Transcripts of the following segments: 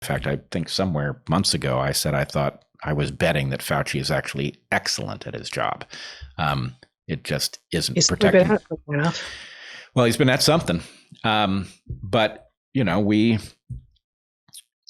In fact, I think somewhere months ago, I said I thought I was betting that Fauci is actually excellent at his job. It just isn't protecting. Been at it long enough. Well, he's been at something. But,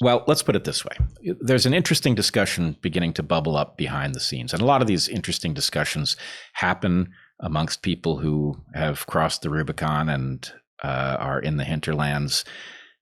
well, let's put it this way. There's an interesting discussion beginning to bubble up behind the scenes. And a lot of these interesting discussions happen amongst people who have crossed the Rubicon and are in the hinterlands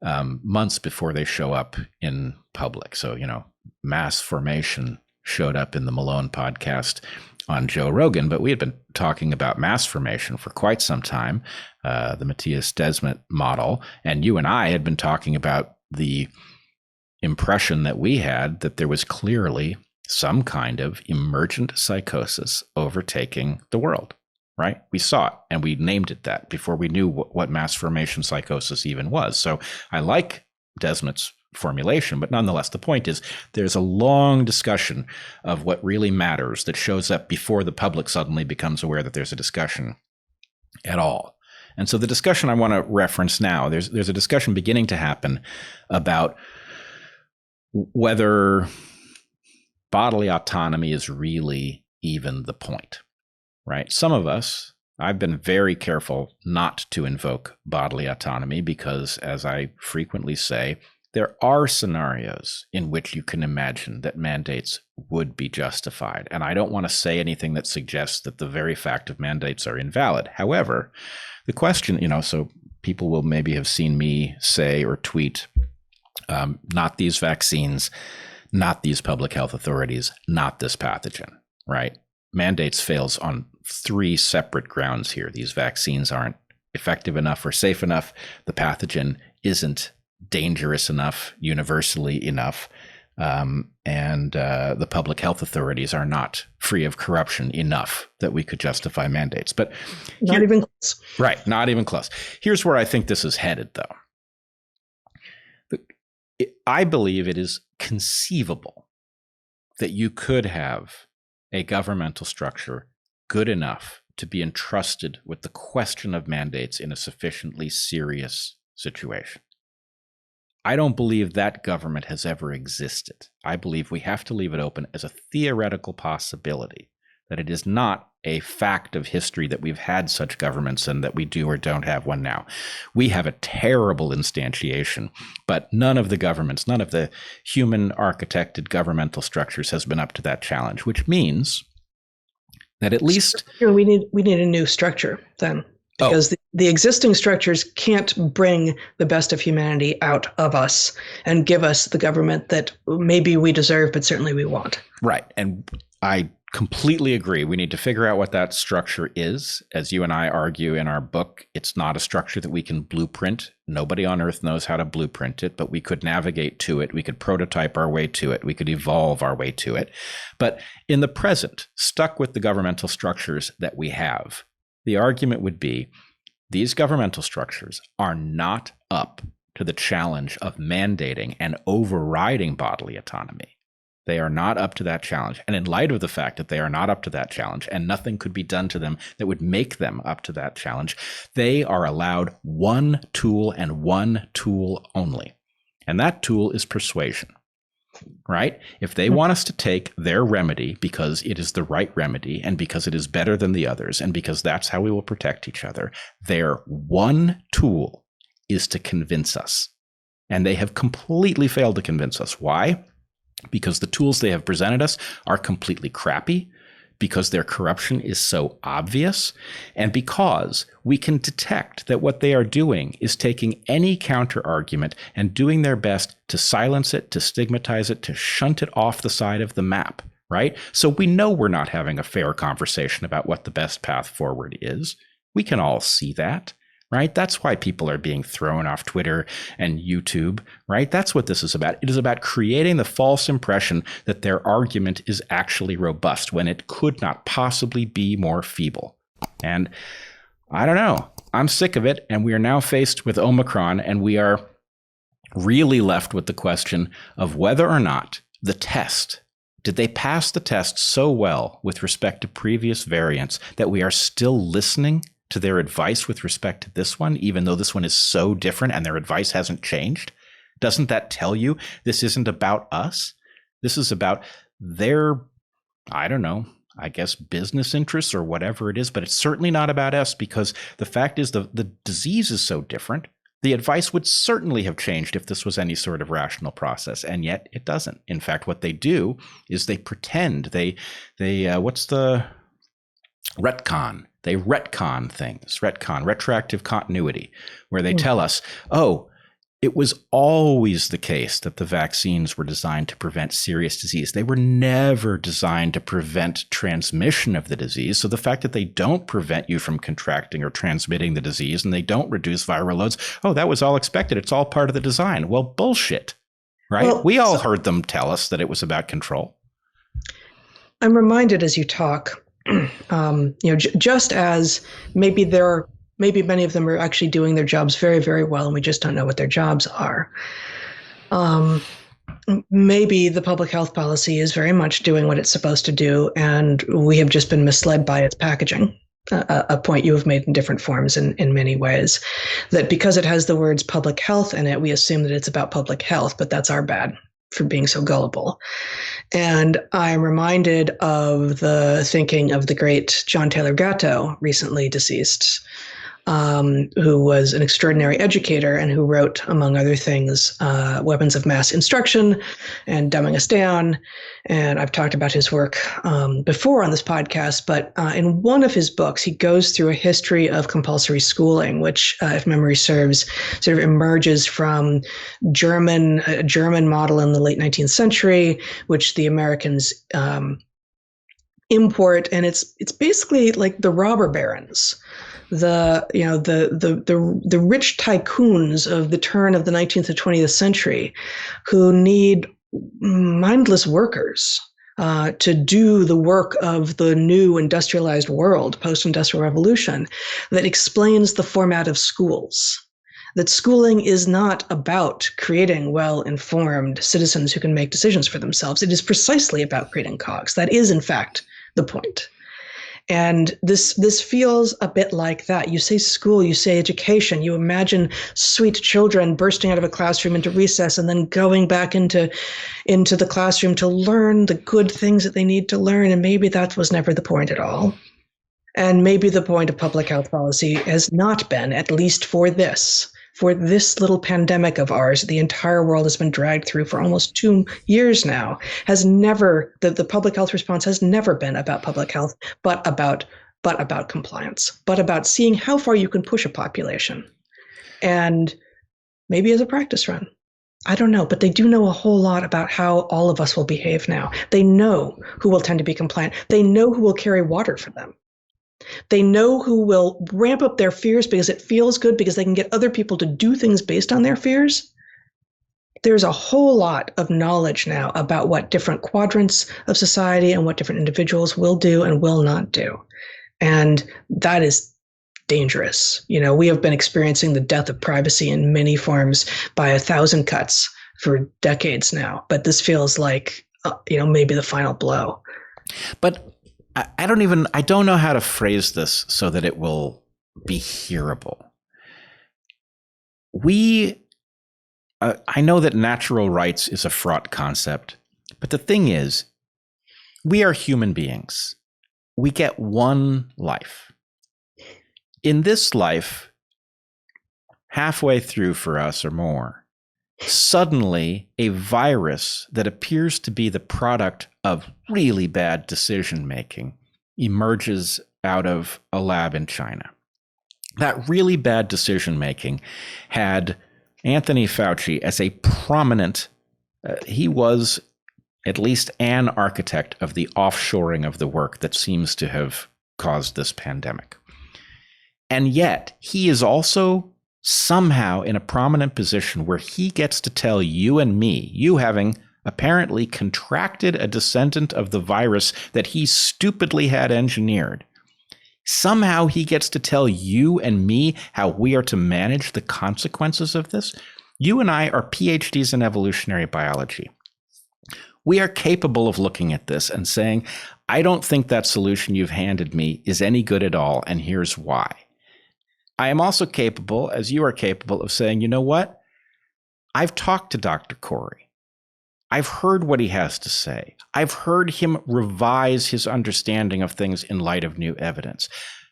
months before they show up in public. So, mass formation showed up in the Malone podcast on Joe Rogan, but we had been talking about mass formation for quite some time, the Matthias Desmet model. And you and I had been talking about the impression that we had that there was clearly some kind of emergent psychosis overtaking the world, right? We saw it and we named it that before we knew what mass formation psychosis even was. So I like Desmet's formulation, but nonetheless, the point is there's a long discussion of what really matters that shows up before the public suddenly becomes aware that there's a discussion at all. And so the discussion I want to reference now, there's a discussion beginning to happen about whether bodily autonomy is really even the point, right? Some of us, I've been very careful not to invoke bodily autonomy because, as I frequently say, there are scenarios in which you can imagine that mandates would be justified. And I don't want to say anything that suggests that the very fact of mandates are invalid. However, the question, so people will maybe have seen me say or tweet, not these vaccines, not these public health authorities, not this pathogen, right? Mandates fails on 3 separate grounds here. These vaccines aren't effective enough or safe enough. The pathogen isn't dangerous enough, universally enough. And the public health authorities are not free of corruption enough that we could justify mandates. But not even close. Right, not even close. Here's where I think this is headed, though. I believe it is conceivable that you could have a governmental structure good enough to be entrusted with the question of mandates in a sufficiently serious situation. I don't believe that government has ever existed. I believe we have to leave it open as a theoretical possibility, that it is not a fact of history that we've had such governments and that we do or don't have one now. We have a terrible instantiation, but none of the governments, none of the human architected governmental structures has been up to that challenge, which means that at least we need a new structure then. Because the existing structures can't bring the best of humanity out of us and give us the government that maybe we deserve, but certainly we want. Right. And I completely agree. We need to figure out what that structure is. As you and I argue in our book, it's not a structure that we can blueprint. Nobody on earth knows how to blueprint it, but we could navigate to it. We could prototype our way to it. We could evolve our way to it. But in the present, stuck with the governmental structures that we have, the argument would be these governmental structures are not up to the challenge of mandating and overriding bodily autonomy. They are not up to that challenge. And in light of the fact that they are not up to that challenge and nothing could be done to them that would make them up to that challenge, they are allowed one tool and one tool only. And that tool is persuasion. Right? If they want us to take their remedy because it is the right remedy and because it is better than the others and because that's how we will protect each other, their one tool is to convince us. And they have completely failed to convince us. Why? Because the tools they have presented us are completely crappy, because their corruption is so obvious, and because we can detect that what they are doing is taking any counter-argument and doing their best to silence it, to stigmatize it, to shunt it off the side of the map, right? So we know we're not having a fair conversation about what the best path forward is. We can all see that, right? That's why people are being thrown off Twitter and YouTube, right? That's what this is about. It is about creating the false impression that their argument is actually robust when it could not possibly be more feeble. And I don't know. I'm sick of it. And we are now faced with Omicron, and we are really left with the question of whether or not the test, did they pass the test so well with respect to previous variants that we are still listening to their advice with respect to this one, even though this one is so different and their advice hasn't changed? Doesn't that tell you this isn't about us? This is about their, I don't know, I guess business interests or whatever it is, but it's certainly not about us, because the fact is the disease is so different. The advice would certainly have changed if this was any sort of rational process, and yet it doesn't. In fact, what they do is they pretend, they what's the retcon? They retcon things, retroactive continuity, where they tell us, oh, it was always the case that the vaccines were designed to prevent serious disease. They were never designed to prevent transmission of the disease. So the fact that they don't prevent you from contracting or transmitting the disease, and they don't reduce viral loads, oh, that was all expected. It's all part of the design. Well, bullshit, right? Well, we all heard them tell us that it was about control. I'm reminded as you talk, just as maybe many of them are actually doing their jobs very, very well, and we just don't know what their jobs are. Maybe the public health policy is very much doing what it's supposed to do, and we have just been misled by its packaging. A point you have made in different forms in many ways, that because it has the words public health in it, we assume that it's about public health, but that's our bad for being so gullible. And I'm reminded of the thinking of the great John Taylor Gatto, recently deceased, who was an extraordinary educator and who wrote, among other things, Weapons of Mass Instruction and Dumbing Us Down. And I've talked about his work before on this podcast, but in one of his books, he goes through a history of compulsory schooling, which, if memory serves, sort of emerges from a German model in the late 19th century, which the Americans import, and it's basically like the robber barons, the rich tycoons of the turn of the 19th to 20th century, who need mindless workers to do the work of the new industrialized world, post-industrial revolution, that explains the format of schools. That schooling is not about creating well-informed citizens who can make decisions for themselves. It is precisely about creating cogs. That is, in fact, the point. And this feels a bit like that. You say school, you say education, you imagine sweet children bursting out of a classroom into recess and then going back into the classroom to learn the good things that they need to learn. And maybe that was never the point at all. And maybe the point of public health policy has not been, at least for this little pandemic of ours, the entire world has been dragged through for almost 2 years now, the public health response has never been about public health, but about compliance, but about seeing how far you can push a population. And maybe as a practice run. I don't know, but they do know a whole lot about how all of us will behave now. They know who will tend to be compliant. They know who will carry water for them. They know who will ramp up their fears because it feels good, because they can get other people to do things based on their fears. There's a whole lot of knowledge now about what different quadrants of society and what different individuals will do and will not do. And that is dangerous. We have been experiencing the death of privacy in many forms by 1,000 cuts for decades now. But this feels like, maybe the final blow. But I don't know how to phrase this so that it will be hearable. I know that natural rights is a fraught concept, but the thing is, we are human beings. We get one life. In this life, halfway through for us or more, suddenly a virus that appears to be the product of really bad decision making emerges out of a lab in China. That really bad decision making had Anthony Fauci as a prominent, he was at least an architect of the offshoring of the work that seems to have caused this pandemic. And yet he is also somehow in a prominent position where he gets to tell you and me, you having apparently contracted a descendant of the virus that he stupidly had engineered. Somehow he gets to tell you and me how we are to manage the consequences of this. You and I are PhDs in evolutionary biology. We are capable of looking at this and saying, I don't think that solution you've handed me is any good at all, and here's why. I am also capable, as you are capable, of saying, you know what? I've talked to Dr. Corey. I've heard what he has to say. I've heard him revise his understanding of things in light of new evidence.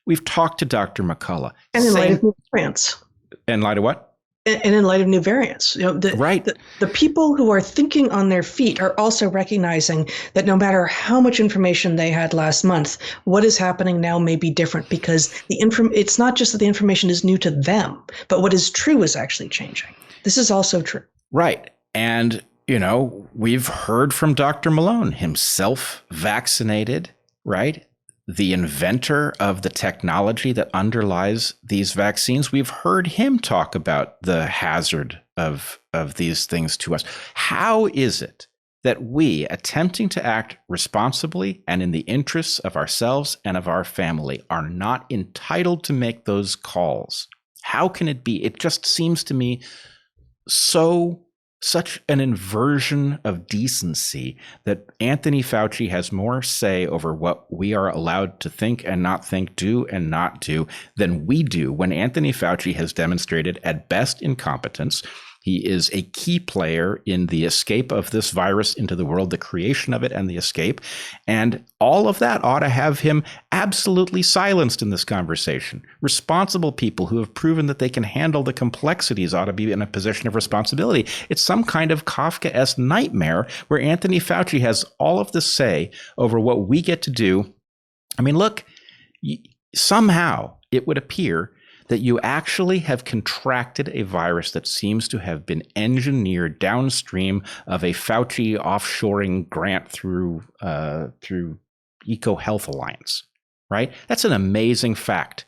We've talked to Dr. McCullough. And in light of new variants. In light of what? And in light of new variants. Right. The people who are thinking on their feet are also recognizing that no matter how much information they had last month, what is happening now may be different because it's not just that the information is new to them, but what is true is actually changing. This is also true. Right. And we've heard from Dr. Malone, himself vaccinated, right? The inventor of the technology that underlies these vaccines. We've heard him talk about the hazard of these things to us. How is it that we, attempting to act responsibly and in the interests of ourselves and of our family, are not entitled to make those calls? How can it be? It just seems to me such an inversion of decency that Anthony Fauci has more say over what we are allowed to think and not think, do and not do, than we do, when Anthony Fauci has demonstrated at best incompetence. He is a key player in the escape of this virus into the world, the creation of it and the escape. And all of that ought to have him absolutely silenced in this conversation. Responsible people who have proven that they can handle the complexities ought to be in a position of responsibility. It's some kind of Kafkaesque nightmare where Anthony Fauci has all of the say over what we get to do. I mean, look, somehow it would appear that you actually have contracted a virus that seems to have been engineered downstream of a Fauci offshoring grant through EcoHealth Alliance, right? That's an amazing fact,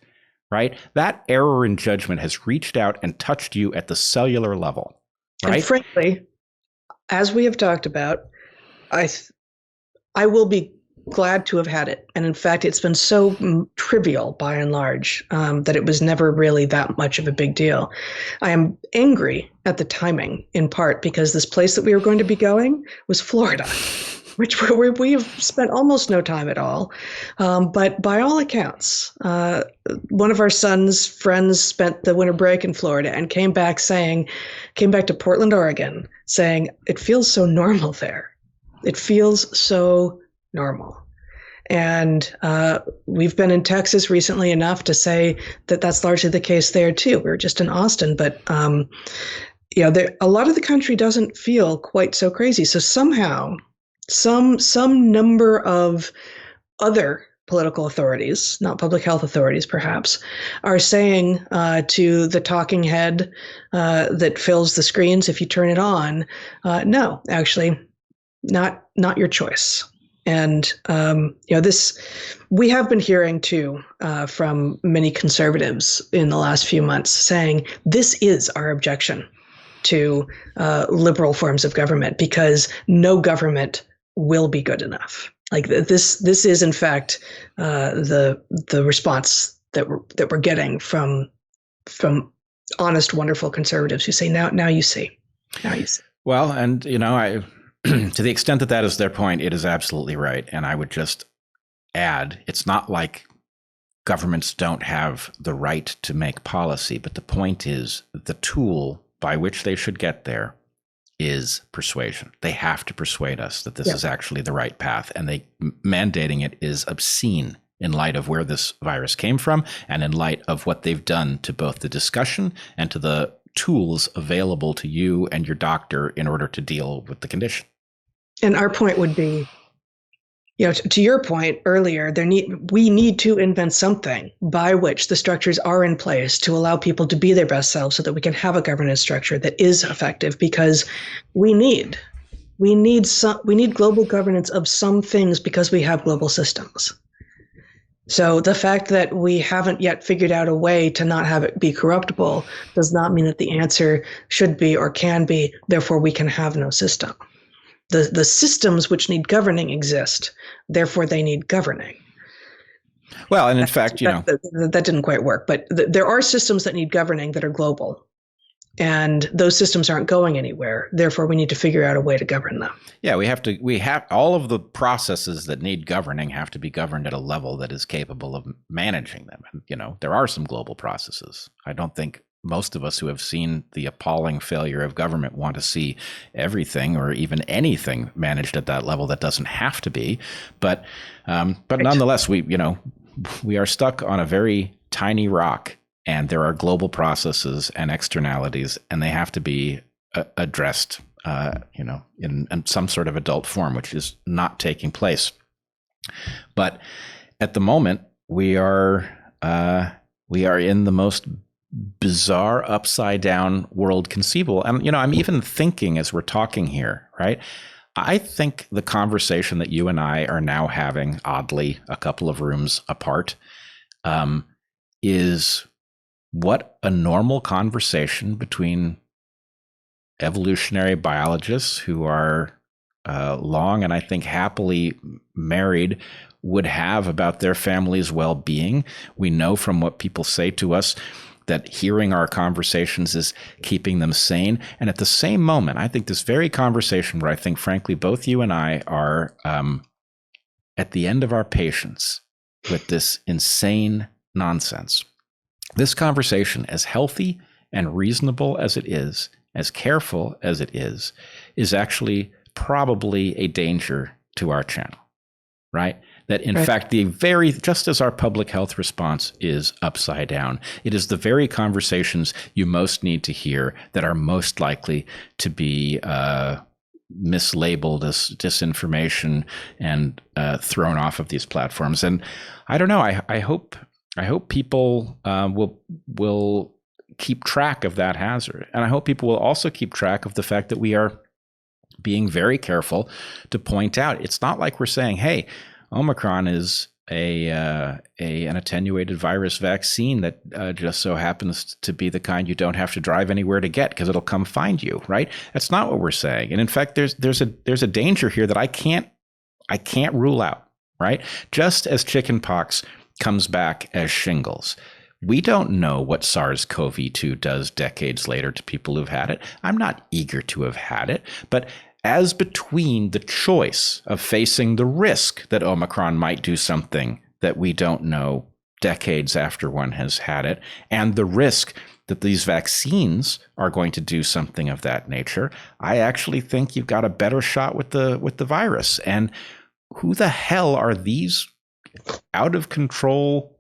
right? That error in judgment has reached out and touched you at the cellular level, right? And frankly, as we have talked about, I will be glad to have had it. And in fact, it's been so trivial by and large that it was never really that much of a big deal. I am angry at the timing, in part because this place that we were going to be going was Florida, which we have spent almost no time at all. But by all accounts, one of our son's friends spent the winter break in Florida and came back to Portland, Oregon, saying, it feels so normal there. It feels so normal. And we've been in Texas recently enough to say that that's largely the case there too. We were just in Austin, but a lot of the country doesn't feel quite so crazy. So somehow, some number of other political authorities, not public health authorities perhaps, are saying to the talking head that fills the screens if you turn it on, no, actually, not your choice. And we have been hearing too from many conservatives in the last few months saying this is our objection to liberal forms of government, because no government will be good enough. Like this is in fact the response that we're getting from honest, wonderful conservatives who say now you see. Well, and I. To the extent that is their point, it is absolutely right. And I would just add, it's not like governments don't have the right to make policy, but the point is the tool by which they should get there is persuasion. They have to persuade us that this is actually the right path, and mandating it is obscene in light of where this virus came from and in light of what they've done to both the discussion and to the tools available to you and your doctor in order to deal with the condition. And our point would be, to your point earlier, we need to invent something by which the structures are in place to allow people to be their best selves so that we can have a governance structure that is effective, because we need global governance of some things because we have global systems. So the fact that we haven't yet figured out a way to not have it be corruptible does not mean that the answer should be or can be, therefore we can have no system. The systems which need governing exist, therefore they need governing. Well, and in fact, that didn't quite work, but there are systems that need governing that are global, and those systems aren't going anywhere. Therefore, we need to figure out a way to govern them. Yeah, we have all of the processes that need governing have to be governed at a level that is capable of managing them. And, there are some global processes. I don't think most of us who have seen the appalling failure of government want to see everything or even anything managed at that level that doesn't have to be. But nonetheless, we are stuck on a very tiny rock, and there are global processes and externalities, and they have to be addressed, in some sort of adult form, which is not taking place. But at the moment, we are in the most bizarre, upside down world conceivable. And I'm even thinking as we're talking here, right? I think the conversation that you and I are now having, oddly, a couple of rooms apart, is what a normal conversation between evolutionary biologists who are long and I think happily married would have about their family's well-being. We know from what people say to us that hearing our conversations is keeping them sane. And at the same moment, I think this very conversation where I think, frankly, both you and I are at the end of our patience with this insane nonsense. This conversation, as healthy and reasonable as it is, as careful as it is actually probably a danger to our channel, right? That in fact, just as our public health response is upside down, it is the very conversations you most need to hear that are most likely to be mislabeled as disinformation and thrown off of these platforms. And I don't know. I hope people will keep track of that hazard, and I hope people will also keep track of the fact that we are being very careful to point out it's not like we're saying, hey, Omicron is an attenuated virus vaccine that just so happens to be the kind you don't have to drive anywhere to get because it'll come find you, right? That's not what we're saying. And in fact, there's a danger here that I can't rule out, right? Just as chickenpox comes back as shingles, we don't know what SARS-CoV-2 does decades later to people who've had it. I'm not eager to have had it, but as between the choice of facing the risk that Omicron might do something that we don't know decades after one has had it, and the risk that these vaccines are going to do something of that nature, I actually think you've got a better shot with the virus. And who the hell are these out of control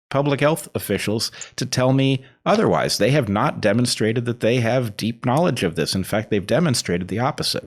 public health officials to tell me otherwise? They have not demonstrated that they have deep knowledge of this. In fact, they've demonstrated the opposite.